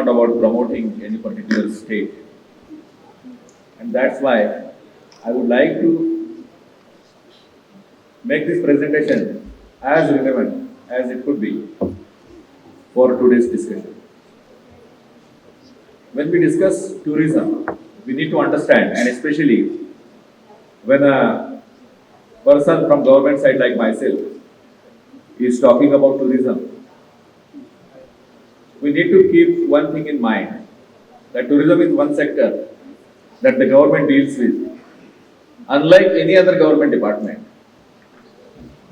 not about promoting any particular state. And that's why I would like to make this presentation as relevant as it could be for today's discussion. When we discuss tourism, we need to understand, and especially when a person from government side like myself is talking about tourism, we need to keep one thing in mind, that tourism is one sector that the government deals with. Unlike any other government department,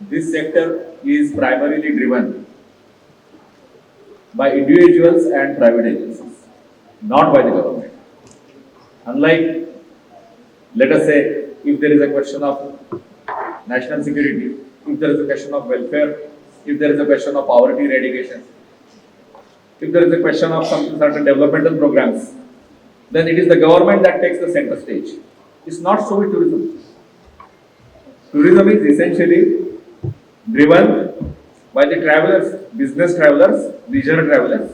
this sector is primarily driven by individuals and private agencies, not by the government. Unlike, let us say, if there is a question of national security, if there is a question of welfare, if there is a question of poverty eradication, if there is a question of some certain developmental programs, then it is the government that takes the center stage. It's not so with tourism. Tourism is essentially driven by the travelers, business travelers, leisure travelers,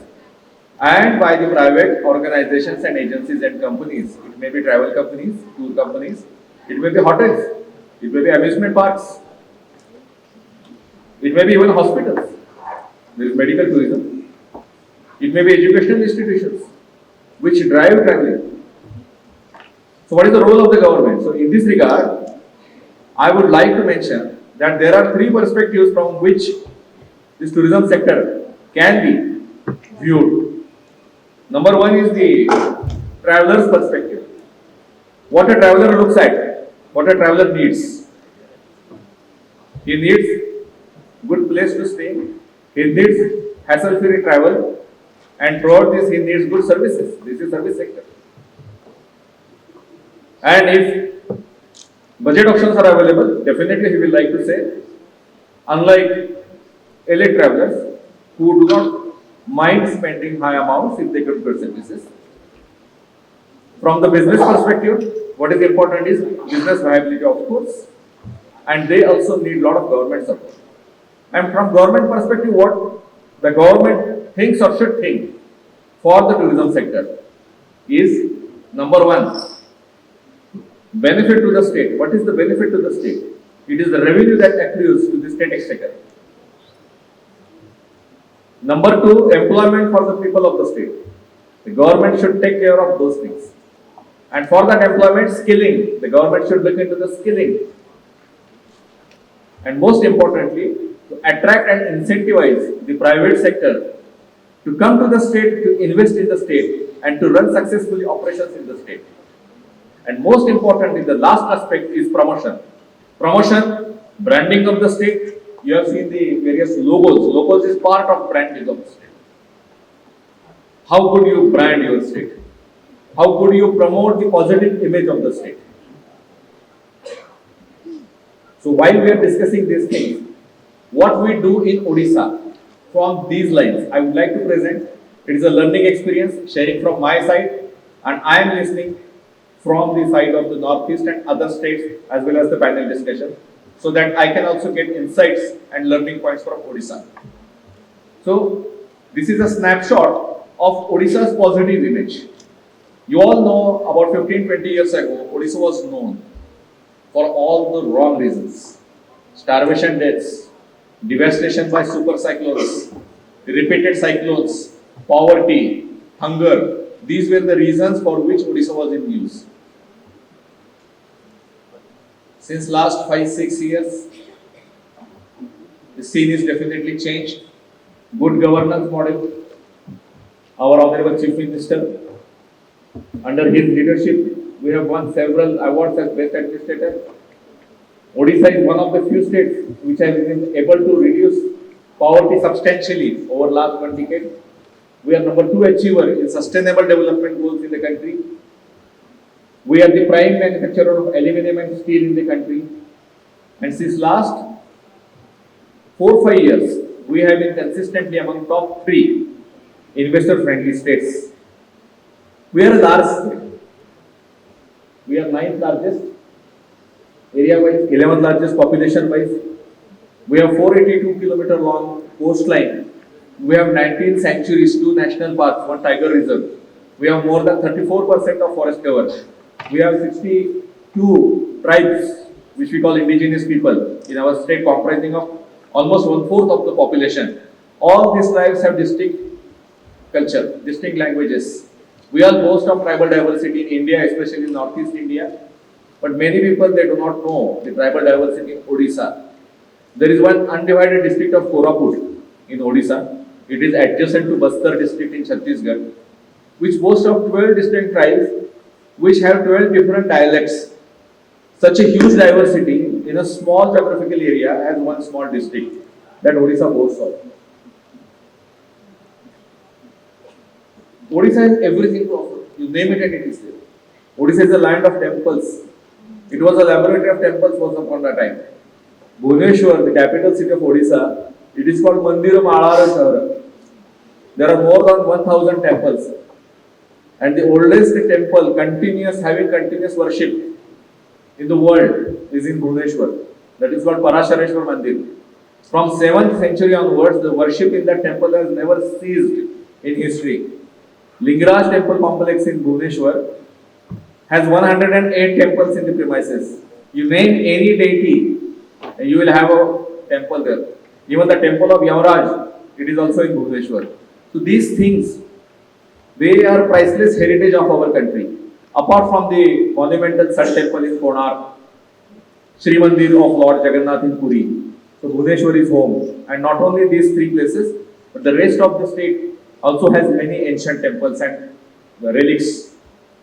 and by the private organizations and agencies and companies. It may be travel companies, tour companies, it may be hotels, it may be amusement parks, it may be even hospitals. There is medical tourism. It may be educational institutions which drive traveling. So what is the role of the government? So in this regard, I would like to mention that there are three perspectives from which this tourism sector can be viewed. Number one is the traveler's perspective. What a traveler looks at, what a traveler needs. He needs good place to stay, he needs hassle-free travel, and throughout this he needs good services. This is service sector. And if budget options are available, definitely he will like to say, unlike elite travelers who do not mind spending high amounts if they get good services. From the business perspective, what is important is business viability, of course, and they also need a lot of government support. And from government perspective, what the government thinks or should think for the tourism sector is, number one, benefit to the state. What is the benefit to the state? It is the revenue that accrues to the state exchequer. Number two, employment for the people of the state. The government should take care of those things. And for that employment, skilling. The government should look into the skilling. And most importantly, to attract and incentivize the private sector to come to the state, to invest in the state, and to run successfully operations in the state. And most importantly, the last aspect is promotion. Promotion, branding of the state. You have seen the various logos. Logos is part of branding of the state. How could you brand your state? How could you promote the positive image of the state? So while we are discussing these things, what we do in Odisha from these lines, I would like to present. It is a learning experience, sharing from my side, and I am listening from the side of the Northeast and other states as well as the panel discussion, so that I can also get insights and learning points from Odisha. So this is a snapshot of Odisha's positive image. You all know about 15-20 years ago, Odisha was known for all the wrong reasons. Starvation deaths, devastation by super cyclones, repeated cyclones, poverty, hunger. These were the reasons for which Odisha was in news. Since last 5-6 years, the scene is definitely changed. Good governance model. Our Honorable Chief Minister, under his leadership, we have won several awards as Best Administrator. Odisha is one of the few states which has been able to reduce poverty substantially over last 1 decade. We are number 2 achiever in sustainable development goals in the country. We are the prime manufacturer of aluminum and steel in the country. And since last 4-5 years, we have been consistently among top 3 investor-friendly states. We are a large state. We are 9th largest, area-wise, 11th largest population-wise. We have 482 km long coastline We have 19 sanctuaries, 2 national parks, 1 tiger reserve. We have more than 34% of forest cover. We have 62 tribes, which we call indigenous people, in our state, comprising of almost 1/4 of the population. All these tribes have distinct culture, distinct languages. We all boast of tribal diversity in India, especially in Northeast India. But many people, they do not know the tribal diversity in Odisha. There is one undivided district of Koraput in Odisha. It is adjacent to Bastar district in Chhattisgarh, which boasts of 12 distinct tribes, which have 12 different dialects. Such a huge diversity in a small geographical area as one small district that Odisha boasts of. Odisha has everything to offer. You name it and it is there. Odisha is a land of temples. It was a laboratory of temples once upon a time. Bhubaneswar, the capital city of Odisha, it is called Mandiram Alara Shahara. There are more than 1000 temples. And the oldest temple having continuous worship in the world is in Bhubaneswar. That is called Parashareshwar Mandir. From 7th century onwards, the worship in that temple has never ceased in history. Lingaraj temple complex in Bhubaneswar has 108 temples in the premises. You name any deity, you will have a temple there. Even the temple of Yamaraj, it is also in Bhubaneswar. So these things, they are priceless heritage of our country. Apart from the monumental Sun temple in Konark, Sri Mandir of Lord Jagannath in Puri. So Bhubaneswar is home. And not only these 3 places, but the rest of the state also has many ancient temples and relics.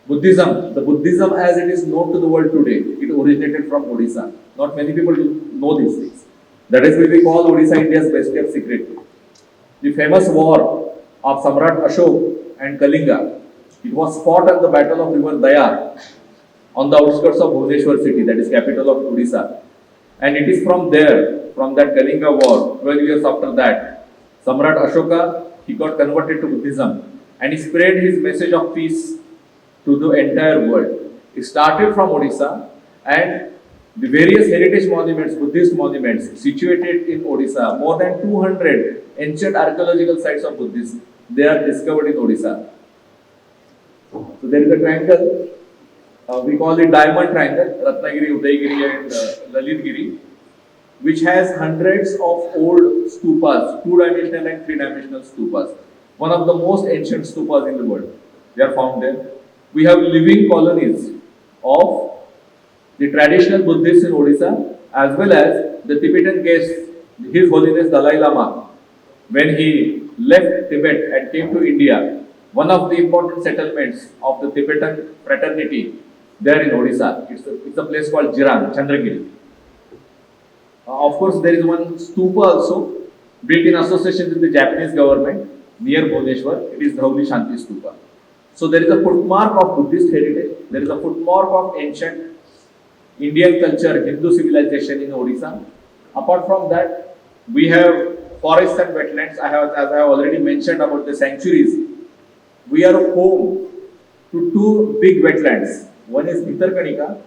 Buddhism, the Buddhism as it is known to the world today, it originated from Odisha. Not many people know these things. That is why we call Odisha India's best kept secret. The famous war of Samrat Ashok and Kalinga, it was fought at the Battle of River Daya on the outskirts of Bhubaneswar city, that is capital of Odisha. And it is from there, from that Kalinga war, 12 years after that, Samrat Ashoka, he got converted to Buddhism and he spread his message of peace to the entire world. It started from Odisha, and the various heritage monuments, Buddhist monuments situated in Odisha, more than 200 ancient archaeological sites of Buddhists, they are discovered in Odisha. So there is a triangle, we call it Diamond Triangle, Ratnagiri, Udaygiri and Lalitgiri, which has hundreds of old stupas, 2-dimensional and 3-dimensional stupas. One of the most ancient stupas in the world. They are found there. We have living colonies of the traditional Buddhists in Odisha, as well as the Tibetan guests, His Holiness Dalai Lama, when he left Tibet and came to India, one of the important settlements of the Tibetan fraternity there in Odisha. It's a place called Jiran, Chandragiri. Of course, there is one stupa also built in association with the Japanese government near Bhubaneswar. It is Dhauli Shanti Stupa. So there is a footmark of Buddhist heritage. There is a footmark of ancient Indian culture, Hindu civilization in Odisha. Apart from that, we have forests and wetlands. As I have already mentioned about the sanctuaries, we are home to 2 big wetlands. One is Bhitarkanika.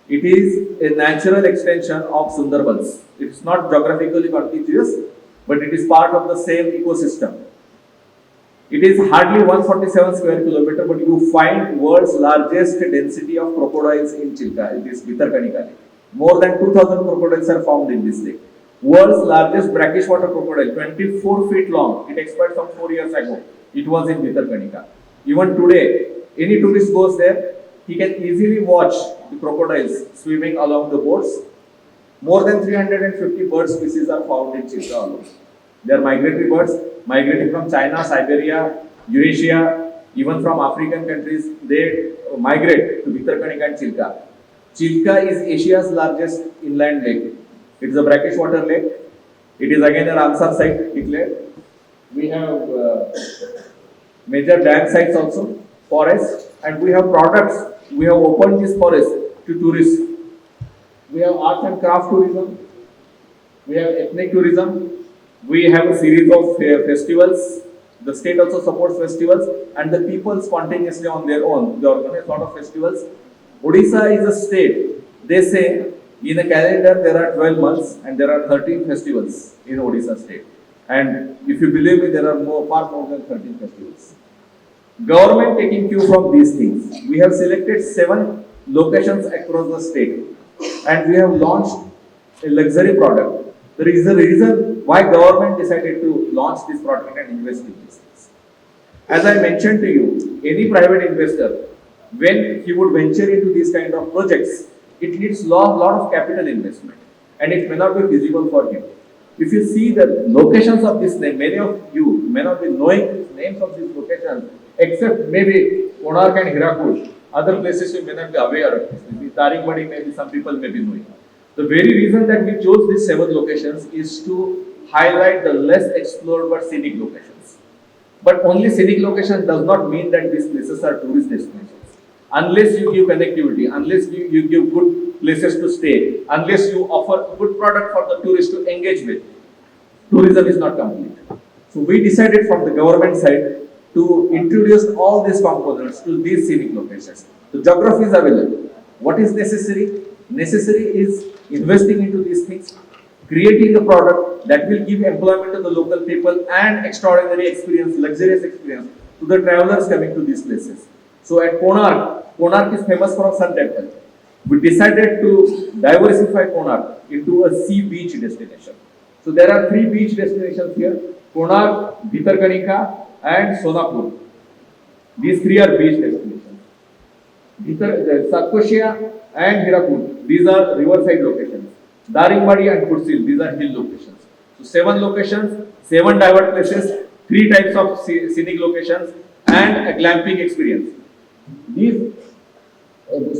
It is a natural extension of Sundarbans. It's not geographically contiguous, but it is part of the same ecosystem. It is hardly 147 square kilometer, but you find world's largest density of crocodiles in Chilka. It is Bhitarkanika Lake. More than 2000 crocodiles are found in this lake. World's largest brackish water crocodile, 24 feet long. It expired some 4 years ago. It was in Bhitarkanika. Even today, any tourist goes there, he can easily watch the crocodiles swimming along the boats. More than 350 bird species are found in Chilka alone. They are migratory birds, migrating from China, Siberia, Eurasia, even from African countries. They migrate to Bhitarkanika and Chilka. Chilka is Asia's largest inland lake. It is a brackish water lake. It is again a Ramsar site declared. We have major dam sites also, forests, and we have products. We have opened this forest to tourists. We have art and craft tourism. We have ethnic tourism. We have a series of festivals. The state also supports festivals, and the people spontaneously on their own, they organize a lot of festivals. Odisha is a state. They say in a calendar there are 12 months and there are 13 festivals in Odisha state. And if you believe me, there are far more than 13 festivals. Government taking cue from these things. We have selected 7 locations across the state and we have launched a luxury product. There is a reason why government decided to launch this product and invest in this. As I mentioned to you, any private investor, when he would venture into these kind of projects, it needs lot of capital investment and it may not be feasible for him. If you see the locations of this name, many of you may not be knowing the names of these locations, except maybe Konark and Hirakud. Other places you may not be aware of this. Maybe Daringmadi, maybe some people may be knowing. The very reason that we chose these 7 locations is to highlight the less explored but scenic locations. But only scenic location does not mean that these places are tourist destinations. Unless you give connectivity, unless you give good places to stay, unless you offer good product for the tourists to engage with, tourism is not complete. So we decided from the government side to introduce all these components to these scenic locations. The geography is available. What is necessary? Necessary is investing into these things, creating a product that will give employment to the local people and extraordinary experience, luxurious experience to the travelers coming to these places. So at Konark is famous for a sun temple. We decided to diversify Konark into a sea beach destination. So there are 3 beach destinations here: Konark, Bhitarkanika and Sonapur. These 3 are beach destinations. Satkoshia and Hirakud, these are riverside locations. Daringmadi and Kursil, these are hill locations. So 7 locations, 7 divert places, 3 types of scenic locations and a glamping experience. These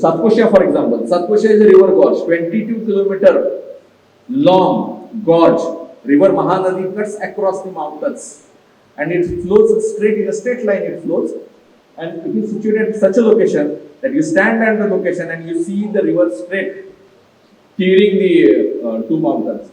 Satkoshia, for example, Satkoshia is a river gorge, 22-kilometer long gorge. River Mahanadi cuts across the mountains and it flows straight in a straight line. It flows and it is situated at such a location that you stand at the location and you see the river straight clearing the 2 mountains.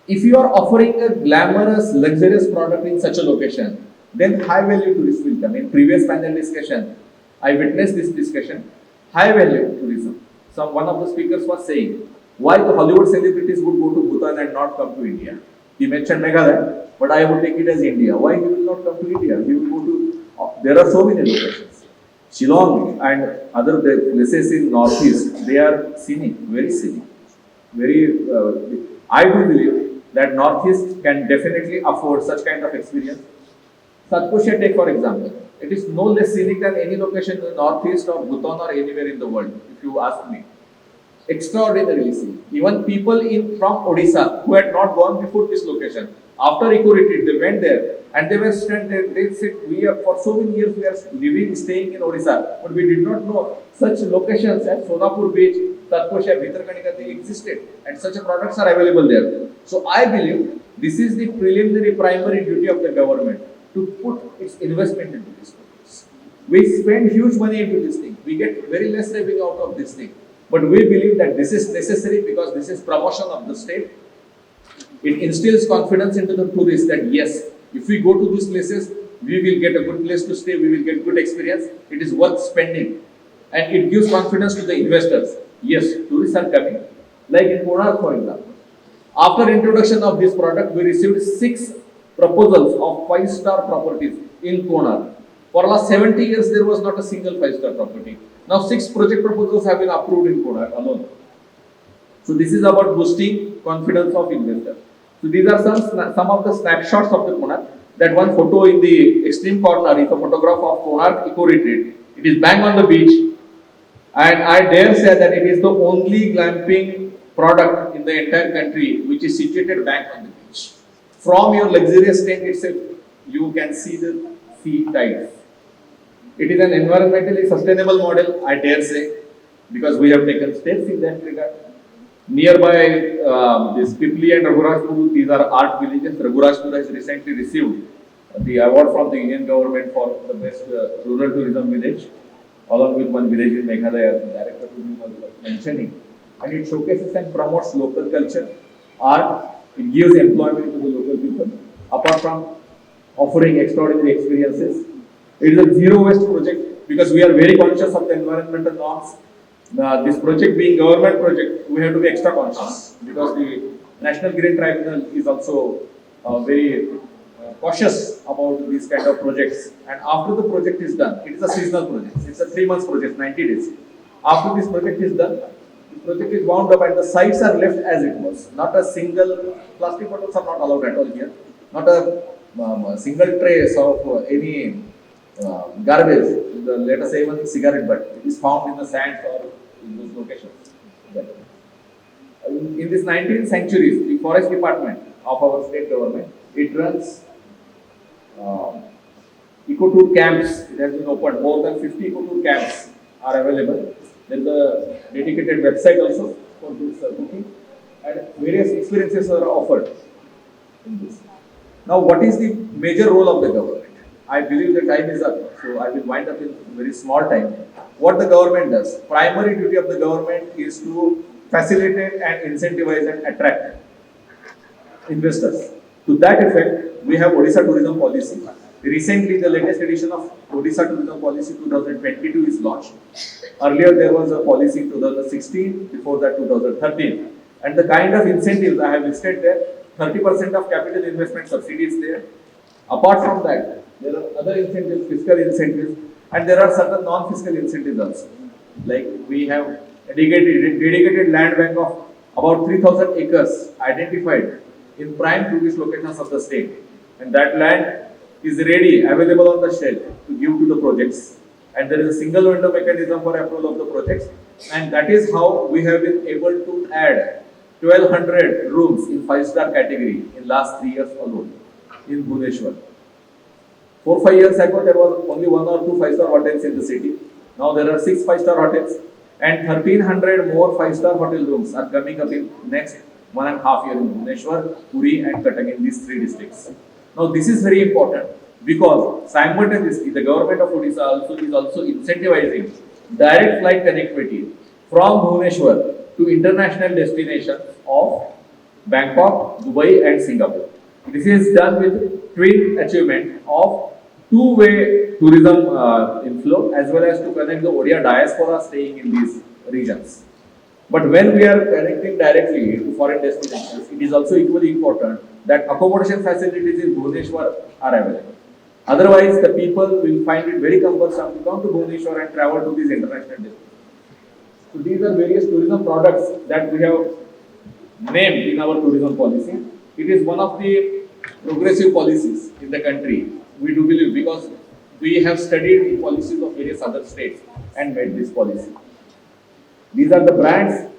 If you are offering a glamorous, luxurious product in such a location, then high value tourists will come. In previous panel discussion, I witnessed this discussion. High value tourism. One of the speakers was saying, why the Hollywood celebrities would go to Bhutan and not come to India? He mentioned Meghalaya, but I would take it as India. Why he will not come to India? He will go to, there are so many locations. Shillong and other places in northeast, they are scenic, very scenic. I do believe that northeast can definitely afford such kind of experience. Satkoshia, take for example. It is no less scenic than any location in the northeast or Bhutan or anywhere in the world, if you ask me. Extraordinarily scenic. Even people from Odisha who had not gone before this location, after eco retreat, they went there and they were stranded. They said, for so many years we are staying in Odisha, but we did not know such locations as Sonapur beach, Satkoshia, Bhitarkanika, they existed and such products are available there. So I believe this is the preliminary primary duty of the government to put its investment into this place. We spend huge money into this thing. We get very less revenue out of this thing. But we believe that this is necessary because this is promotion of the state. It instills confidence into the tourists that yes, if we go to these places, we will get a good place to stay, we will get good experience, it is worth spending. And it gives confidence to the investors. Yes, tourists are coming. Like in Konark, for example. After introduction of this product, we received 6 proposals of 5-star properties in Konark. For the last 70 years, there was not a single 5-star property. Now 6 project proposals have been approved in Konark alone. So this is about boosting confidence of investors. So these are some of the snapshots of the Konark. That one photo in the extreme corner is a photograph of Konark Eco Retreat. It is bang on the beach. And I dare say that it is the only glamping product in the entire country which is situated bang on the beach. From your luxurious tent itself, you can see the sea tides. It is an environmentally sustainable model, I dare say, because we have taken steps in that regard. Nearby, this Pipli and Raghurajpur, these are art villages. Raghurajpur has recently received the award from the Indian government for the best rural tourism village, along with one village in Meghalaya, the director was mentioning. And it showcases and promotes local culture, art. It gives employment to the local people. Apart from offering extraordinary experiences, it is a zero waste project because we are very conscious of the environmental norms. This project being government project, we have to be extra conscious because the National Green Tribunal is also very cautious about these kind of projects. And after the project is done, it is a seasonal project. It's a 3 months project, 90 days. After this project is done, the project is wound up and the sites are left as it was. Not a single plastic bottles are not allowed at all here. Not a single trace of any garbage. Let us say even cigarette butt. It is found in the sands or in those locations. In this 19th century, the forest department of our state government, it runs eco-tour camps. It has been opened. More than 50 eco-tour camps are available. There is a dedicated website also for this booking, and various experiences are offered in this. Now, what is the major role of the government? I believe the time is up, so I will wind up in very small time. What the government does, primary duty of the government is to facilitate and incentivize and attract investors. To that effect, we have Odisha Tourism Policy. Recently, the latest edition of Odisha Tourism Policy 2022 is launched. Earlier, there was a policy in 2016, before that 2013. And the kind of incentives I have listed there, 30% of capital investment subsidy is there. Apart from that, there are other incentives, fiscal incentives, and there are certain non-fiscal incentives also. Like we have a dedicated land bank of about 3,000 acres identified in prime tourist locations of the state. And that land is ready, available on the shelf to give to the projects. And there is a single window mechanism for approval of the projects. And that is how we have been able to add 1,200 rooms in 5-star category in last 3 years alone in Bhubaneswar. 4-5 years ago, there was only 1 or 2 5-star hotels in the city. Now there are 6 5-star hotels and 1,300 more 5-star hotel rooms are coming up in next 1.5 years in Bhubaneswar, Puri and Cuttack in these 3 districts. Now this is very important because simultaneously the government of Odisha is also incentivizing direct flight connectivity from Bhubaneswar to international destinations of Bangkok, Dubai and Singapore. This is done with twin achievement of two-way tourism inflow as well as to connect the Odia diaspora staying in these regions. But when we are connecting directly to foreign destinations, it is also equally important that accommodation facilities in Bhubaneswar are available. Otherwise, the people will find it very cumbersome to come to Bhubaneswar and travel to these international destinations. So these are various tourism products that we have named in our tourism policy. It is one of the progressive policies in the country. We do believe because we have studied the policies of various other states and made this policy. These are the brands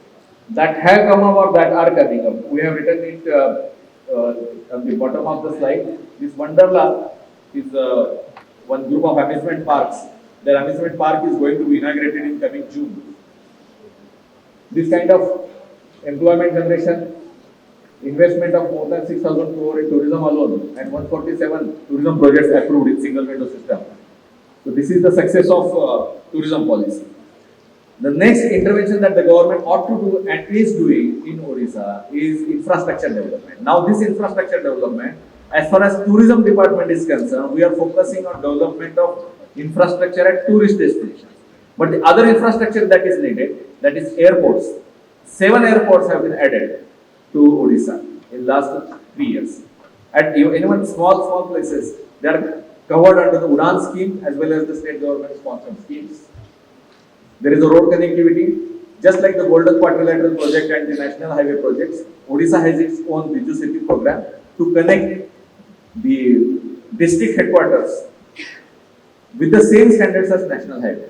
that have come up or that are coming up. We have written it on the bottom of the slide. This Wonderla is one group of amusement parks. Their amusement park is going to be inaugurated in coming June. This kind of employment generation, investment of more than 6,000 crore in tourism alone and 147 tourism projects approved in single window system. So this is the success of tourism policy. The next intervention that the government ought to do and is doing in Odisha is infrastructure development. Now this infrastructure development, as far as tourism department is concerned, we are focusing on development of infrastructure at tourist destinations. But the other infrastructure that is needed, that is airports. 7 airports have been added to Odisha in last 3 years. At even small places, they are covered under the UDAN scheme as well as the state government sponsored schemes. There is a road connectivity, just like the Golden Quadrilateral project and the National Highway projects. Odisha has its own Biju City program to connect the district headquarters with the same standards as National Highway.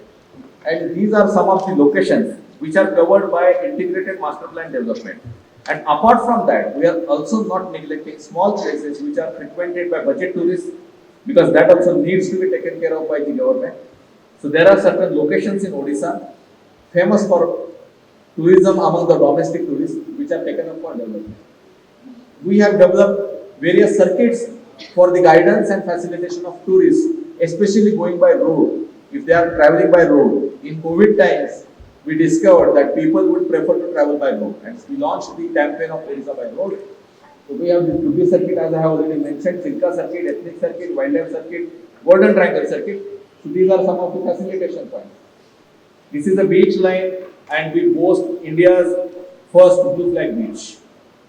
And these are some of the locations which are covered by integrated master plan development. And apart from that, we are also not neglecting small places which are frequented by budget tourists because that also needs to be taken care of by the government. So there are certain locations in Odisha famous for tourism among the domestic tourists which are taken up for development. We have developed various circuits for the guidance and facilitation of tourists, especially going by road. If they are traveling by road, in COVID times, we discovered that people would prefer to travel by road, and we launched the campaign of Odisha by road. So we have the Tubi circuit, as I have already mentioned, Silka circuit, ethnic circuit, wildlife circuit, golden triangle circuit. So these are some of the facilitation points. This is a beach line, and we boast India's first blue flag beach.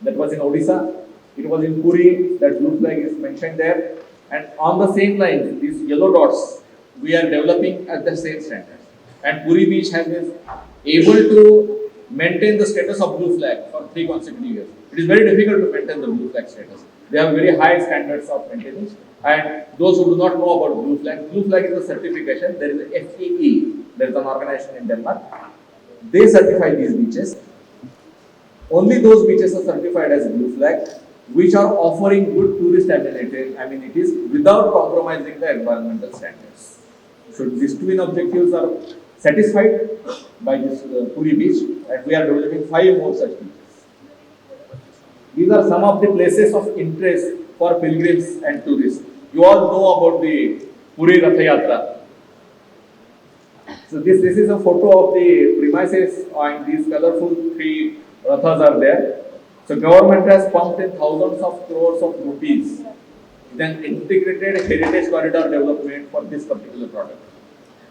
That was in Odisha. It was in Puri, that blue flag is mentioned there. And on the same line, these yellow dots, we are developing at the same standard. And Puri beach has been able to maintain the status of blue flag for 3 consecutive years. It is very difficult to maintain the blue flag status. They have very high standards of maintenance. And those who do not know about blue flag is a certification. There is a FEE, there is an organization in Denmark. They certify these beaches. Only those beaches are certified as blue flag, which are offering good tourist amenities without compromising the environmental standards. So these twin objectives are satisfied by this Puri beach, and we are developing 5 more such beaches. These are some of the places of interest for pilgrims and tourists. You all know about the Puri Ratha Yatra. So this is a photo of the premises, and these colorful 3 rathas are there. So government has pumped in thousands of crores of rupees in an integrated heritage corridor development for this particular product.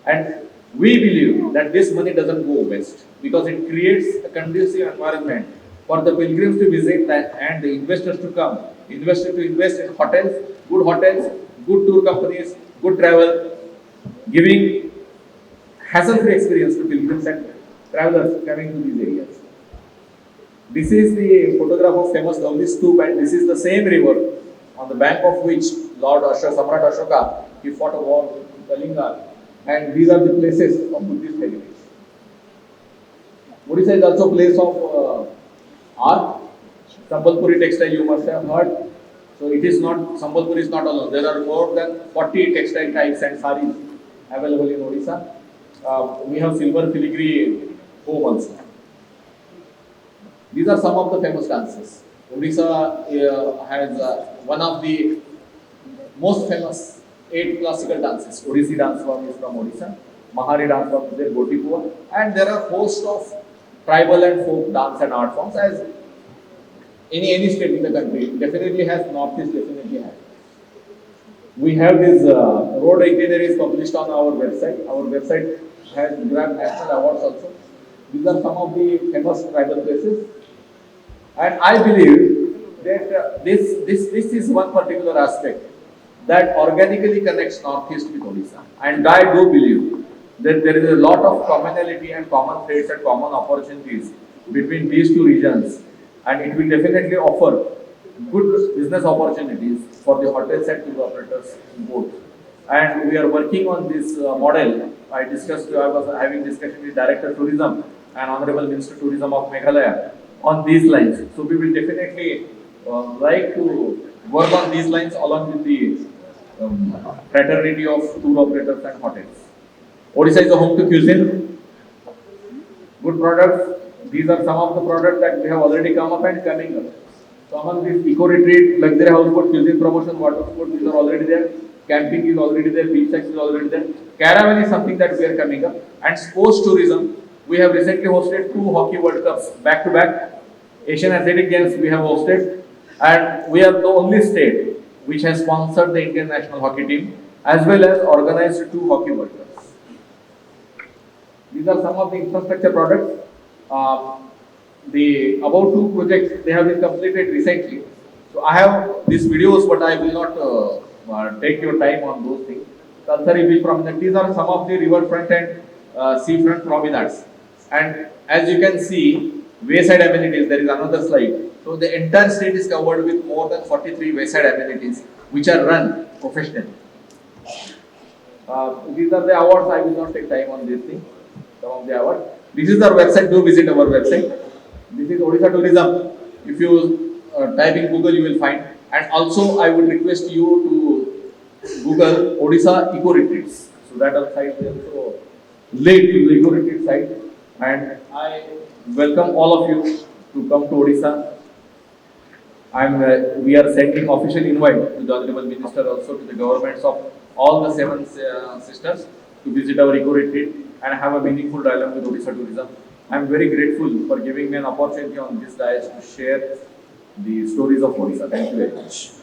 And we believe that this money doesn't go waste because it creates a conducive environment for the pilgrims to visit and the investors to come. Investors to invest in hotels, good tour companies, good travel, giving hassle-free experience to pilgrims and travelers coming to these areas. This is the photograph of famous Gaudi Stoop, and this is the same river on the bank of which Lord Ashoka, Samrat Ashoka, he fought a war in Kalinga, and these are the places of Buddhist heritage. Odisha is also a place of art. Sambalpuri textile you must have heard. So it is not, Sambalpuri is not alone. There are more than 40 textile types and saris available in Odisha. We have silver filigree home also. These are some of the famous dances. Odisha has one of the most famous 8 classical dances. Odissi dance form is from Odisha. Mahari dance form is there, Gotipua. And there are host of tribal and folk dance and art forms as any state in the country. Definitely has, Northeast definitely has. We have this road itineraries published on our website. Our website has grabbed national awards also. These are some of the famous tribal places. And I believe that this is one particular aspect that organically connects Northeast with Odisha. And I do believe that there is a lot of commonality and common threads and common opportunities between these 2 regions. And it will definitely offer good business opportunities for the hotels and tour operators in both. And we are working on this model. I was having discussion with Director Tourism and Honorable Minister Tourism of Meghalaya on these lines. So we will definitely like to work on these lines along with the fraternity of tour operators and hotels. Odisha is a home to cuisine. Good products. These are some of the products that we have already come up and coming up. So among these eco-retreat, luxury houseboat, cuisine promotion, water sport, these are already there. Camping is already there, beach sex is already there. Caravan is something that we are coming up. And sports tourism, we have recently hosted 2 hockey World Cups back to back. Asian Athletic Games we have hosted. And we are the only state which has sponsored the Indian national hockey team as well as organized 2 hockey World Cups. These are some of the infrastructure products. The about 2 projects, they have been completed recently. So I have these videos, but I will not take your time on those things. Kalsari Beach Promenade, these are some of the riverfront and seafront promenades. And as you can see, wayside amenities, there is another slide. So the entire state is covered with more than 43 wayside amenities, which are run professionally. These are the awards. I will not take time on this thing. Some of the awards. This is our website. Do visit our website. This is Odisha Tourism. If you type in Google, you will find. And also, I would request you to Google Odisha Eco Retreats. So that site is also linked to the Eco Retreat site. And I welcome all of you to come to Odisha. We are sending official invite to the Honorable Minister, also to the governments of all the 7 sisters to visit our Eco Retreat and have a meaningful dialogue with Odisha Tourism. I am very grateful for giving me an opportunity on this dais to share the stories of Odisha. Thank you very much.